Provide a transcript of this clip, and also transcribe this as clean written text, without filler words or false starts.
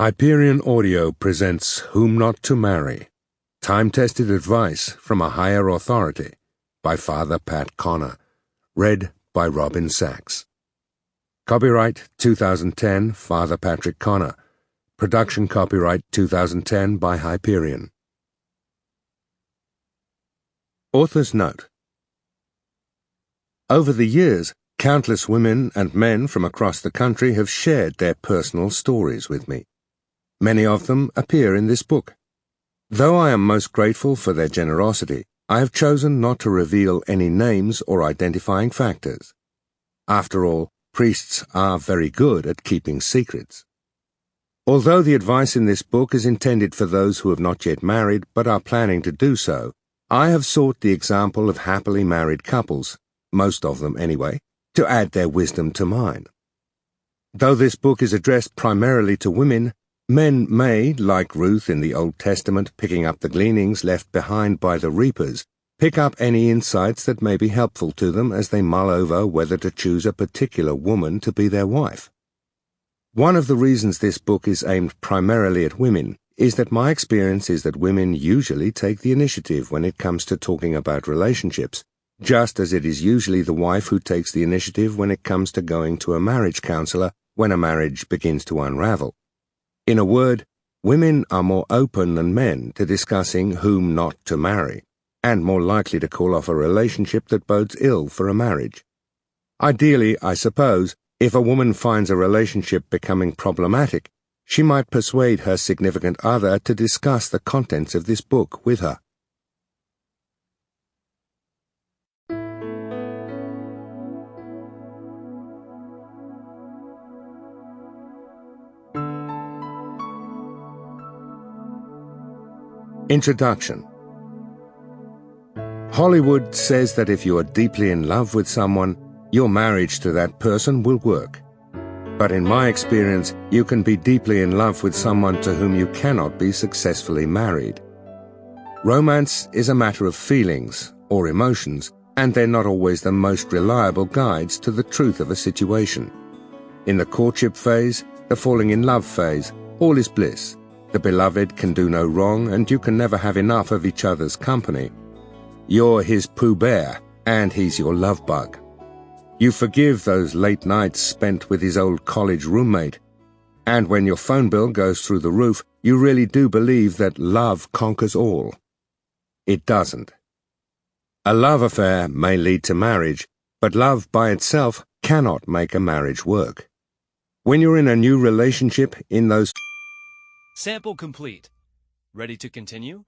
Hyperion Audio presents Whom Not to Marry, time-tested advice from a higher authority by Father Pat Connor, read by Robin Sachs. Copyright 2010 Father Patrick Connor. Production copyright 2010 by Hyperion. Author's note. Over the years, countless women and men from across the country have shared their personal stories with me. Many of them appear in this book. Though I am most grateful for their generosity, I have chosen not to reveal any names or identifying factors. After all, priests are very good at keeping secrets. Although the advice in this book is intended for those who have not yet married but are planning to do so, I have sought the example of happily married couples, most of them anyway, to add their wisdom to mine. Though this book is addressed primarily to women, men may, like Ruth in the Old Testament picking up the gleanings left behind by the reapers, pick up any insights that may be helpful to them as they mull over whether to choose a particular woman to be their wife. One of the reasons this book is aimed primarily at women is that my experience is that women usually take the initiative when it comes to talking about relationships, just as it is usually the wife who takes the initiative when it comes to going to a marriage counselor when a marriage begins to unravel. In a word, women are more open than men to discussing whom not to marry, and more likely to call off a relationship that bodes ill for a marriage. Ideally, I suppose, if a woman finds a relationship becoming problematic, she might persuade her significant other to discuss the contents of this book with her. Introduction. Hollywood says that if you are deeply in love with someone, your marriage to that person will work. But in my experience, you can be deeply in love with someone to whom you cannot be successfully married. Romance is a matter of feelings or emotions, and they're not always the most reliable guides to the truth of a situation. In the courtship phase, the falling in love phase, all is bliss. The beloved can do no wrong, and you can never have enough of each other's company. You're his Pooh Bear, and he's your love bug. You forgive those late nights spent with his old college roommate. And when your phone bill goes through the roof, you really do believe that love conquers all. It doesn't. A love affair may lead to marriage, but love by itself cannot make a marriage work. When you're in a new relationship, in those Sample complete. Ready to continue?